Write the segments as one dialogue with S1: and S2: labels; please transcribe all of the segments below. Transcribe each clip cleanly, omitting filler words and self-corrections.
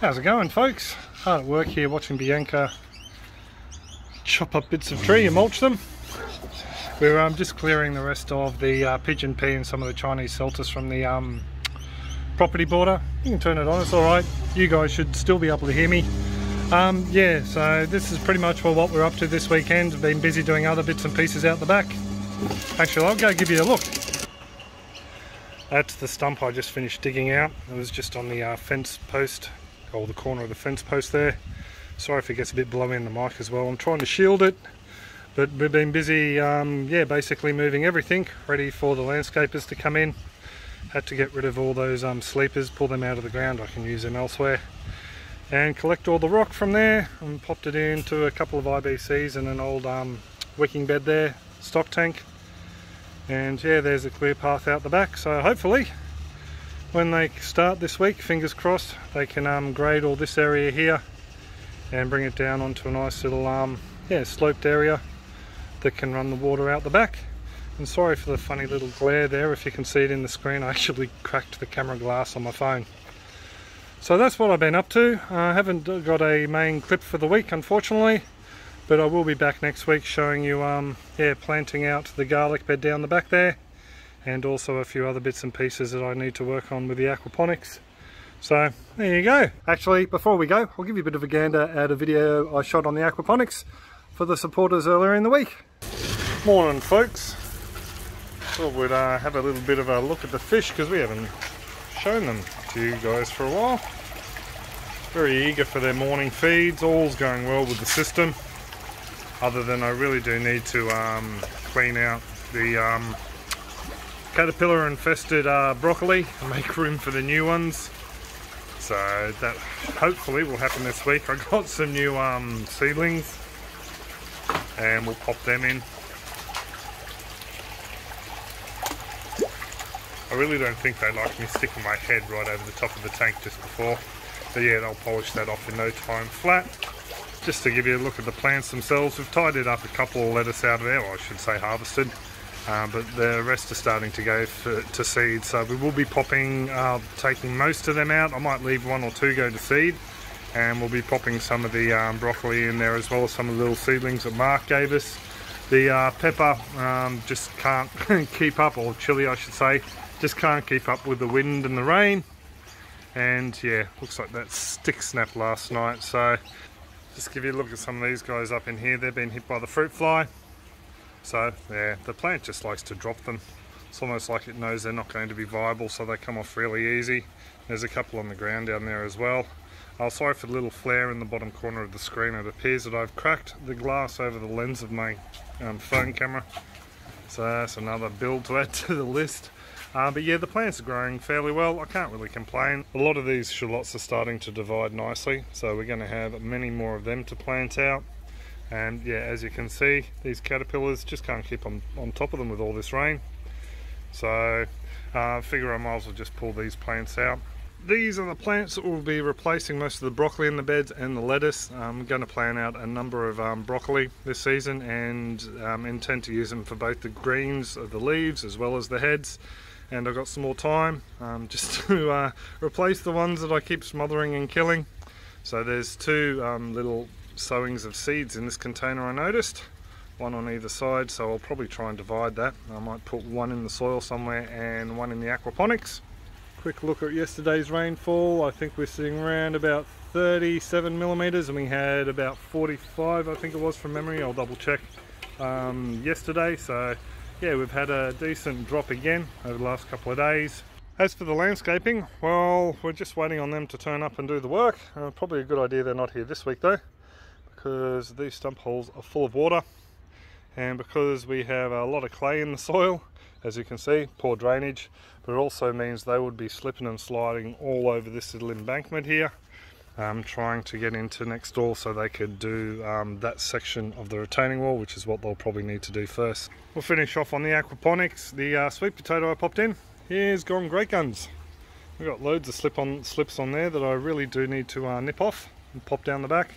S1: How's it going, folks? Hard at work here watching Bianca chop up bits of tree and mulch them. We're just clearing the rest of the pigeon pea and some of the Chinese celtis from the property border. You can turn it on, it's alright. You guys should still be able to hear me. Yeah, so this is pretty much what we're up to this weekend. I've been busy doing other bits and pieces out the back. Actually, I'll go give you a look. That's the stump I just finished digging out. It was just on the fence post, or the corner of the fence post there. Sorry if it gets a bit blowy in the mic as well. I'm trying to shield it, but we've been busy, yeah, basically moving everything, ready for the landscapers to come in. Had to get rid of all those sleepers, pull them out of the ground. I can use them elsewhere. And collect all the rock from there and popped it into a couple of IBCs and an old wicking bed there, stock tank. And yeah, there's a clear path out the back, so hopefully when they start this week, fingers crossed, they can grade all this area here and bring it down onto a nice little yeah, sloped area that can run the water out the back. And sorry for the funny little glare there, if you can see it in the screen. I actually cracked the camera glass on my phone. So that's what I've been up to. I haven't got a main clip for the week, unfortunately, but I will be back next week showing you yeah, planting out the garlic bed down the back there, and also a few other bits and pieces that I need to work on with the aquaponics. So there you go. Actually, before we go, I'll give you a bit of a gander at a video I shot on the aquaponics for the supporters earlier in the week. Morning, folks. Thought we'd have a little bit of a look at the fish, because we haven't shown them to you guys for a while. Very eager for their morning feeds. All's going well with the system, other than I really do need to clean out the caterpillar infested broccoli and make room for the new ones. So that hopefully will happen this week. I got some new seedlings and we'll pop them in. I really don't think they like me sticking my head right over the top of the tank just before. But yeah, they'll polish that off in no time flat. Just to give you a look at the plants themselves, we've tidied up a couple of lettuce out of there, or I should say harvested. But the rest are starting to go to seed, so we will be popping, taking most of them out. I might leave one or two go to seed, and we'll be popping some of the broccoli in there, as well as some of the little seedlings that Mark gave us. The pepper just can't keep up, or chili I should say, just can't keep up with the wind and the rain. And yeah, looks like that stick snapped last night, so just give you a look at some of these guys up in here. They've been hit by the fruit fly. So yeah, the plant just likes to drop them. It's almost like it knows they're not going to be viable, so they come off really easy. There's a couple on the ground down there as well. Sorry for the little flare in the bottom corner of the screen. It appears that I've cracked the glass over the lens of my phone camera. So that's another build to add to the list. But yeah, the plants are growing fairly well. I can't really complain. A lot of these shallots are starting to divide nicely, so we're going to have many more of them to plant out. And yeah, as you can see, these caterpillars just can't keep on top of them with all this rain. So I figure I might as well just pull these plants out. These are the plants that will be replacing most of the broccoli in the beds and the lettuce. I'm going to plant out a number of broccoli this season, and intend to use them for both the greens of the leaves as well as the heads. And I've got some more time just to replace the ones that I keep smothering and killing. So there's two little sowings of seeds in this container I noticed, one on either side, so I'll probably try and divide that. I might put one in the soil somewhere and one in the aquaponics. Quick look at yesterday's rainfall. I think we're sitting around about 37 millimeters, and we had about 45, I think it was, from memory. I'll double check yesterday. So yeah, we've had a decent drop again over the last couple of days. As for the landscaping, well, we're just waiting on them to turn up and do the work. Probably a good idea they're not here this week though, because these stump holes are full of water, and because we have a lot of clay in the soil, as you can see, poor drainage, but it also means they would be slipping and sliding all over this little embankment here, trying to get into next door so they could do that section of the retaining wall, which is what they'll probably need to do first. We'll finish off on the aquaponics. The sweet potato I popped in, here's gone great guns. We've got loads of slips on there that I really do need to nip off and pop down the back.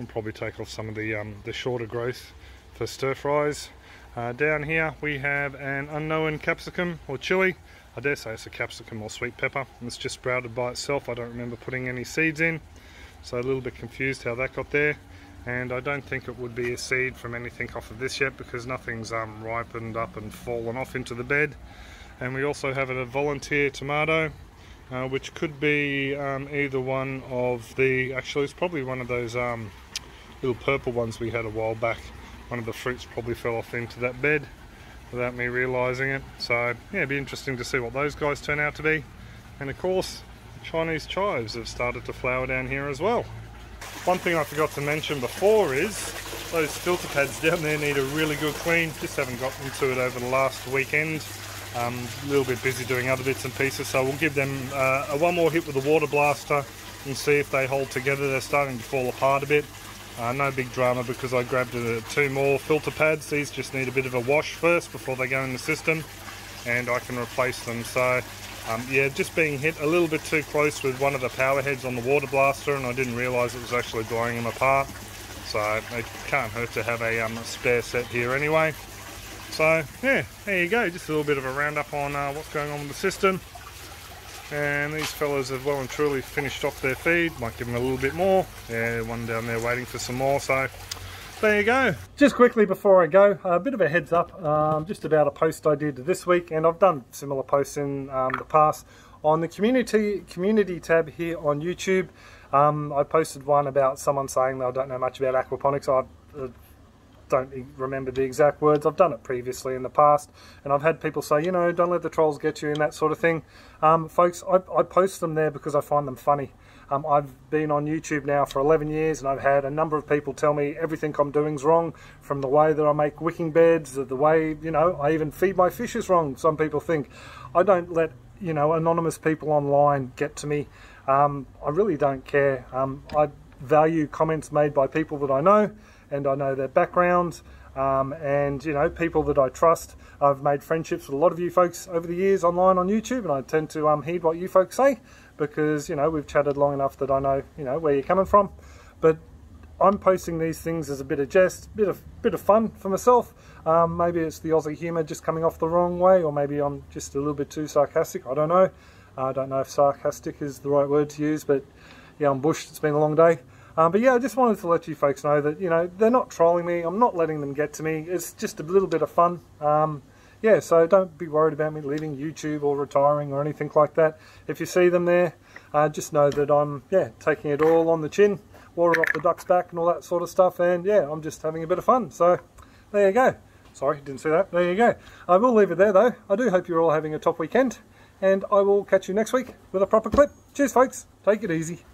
S1: I'll probably take off some of the shorter growth for stir fries. Down here we have an unknown capsicum or chili. I dare say it's a capsicum or sweet pepper, and it's just sprouted by itself. I don't remember putting any seeds in, so a little bit confused how that got there. And I don't think it would be a seed from anything off of this yet, because nothing's ripened up and fallen off into the bed. And we also have a volunteer tomato, which could be either one of the, actually it's probably one of those little purple ones we had a while back. One of the fruits probably fell off into that bed without me realising it. So yeah, it'd be interesting to see what those guys turn out to be. And of course, Chinese chives have started to flower down here as well. One thing I forgot to mention before is those filter pads down there need a really good clean. Just haven't gotten to it over the last weekend. A little bit busy doing other bits and pieces, so we'll give them one more hit with the water blaster and see if they hold together. They're starting to fall apart a bit. No big drama, because I grabbed 2 more filter pads. These just need a bit of a wash first before they go in the system, and I can replace them. So yeah, just being hit a little bit too close with one of the power heads on the water blaster, and I didn't realise it was actually blowing them apart. So it can't hurt to have a spare set here anyway. So yeah, there you go, just a little bit of a roundup on what's going on with the system. And these fellas have well and truly finished off their feed. Might give them a little bit more. Yeah, one down there waiting for some more. So there you go. Just quickly before I go, a bit of a heads up just about a post I did this week, and I've done similar posts in the past. On the community tab here on YouTube, I posted one about someone saying they don't know much about aquaponics. I don't remember the exact words. I've done it previously in the past, and I've had people say, you know, don't let the trolls get you and that sort of thing. Folks, I post them there because I find them funny. I've been on YouTube now for 11 years, and I've had a number of people tell me everything I'm doing's wrong, from the way that I make wicking beds, the way, you know, I even feed my fish is wrong. Some people think. I don't let, you know, anonymous people online get to me. I really don't care. I value comments made by people that I know, and I know their backgrounds, and you know, people that I trust. I've made friendships with a lot of you folks over the years online on YouTube, and I tend to heed what you folks say, because you know, we've chatted long enough that I know, you know, where you're coming from. But I'm posting these things as a bit of jest, bit of fun for myself. Maybe it's the Aussie humour just coming off the wrong way, or maybe I'm just a little bit too sarcastic. I don't know. I don't know if sarcastic is the right word to use, but yeah, I'm bushed. It's been a long day. But yeah, I just wanted to let you folks know that, you know, they're not trolling me. I'm not letting them get to me. It's just a little bit of fun. Yeah, so don't be worried about me leaving YouTube or retiring or anything like that. If you see them there, just know that I'm, yeah, taking it all on the chin, water off the duck's back and all that sort of stuff. And yeah, I'm just having a bit of fun. So there you go. Sorry, didn't see that. There you go. I will leave it there though. I do hope you're all having a top weekend, and I will catch you next week with a proper clip. Cheers folks. Take it easy.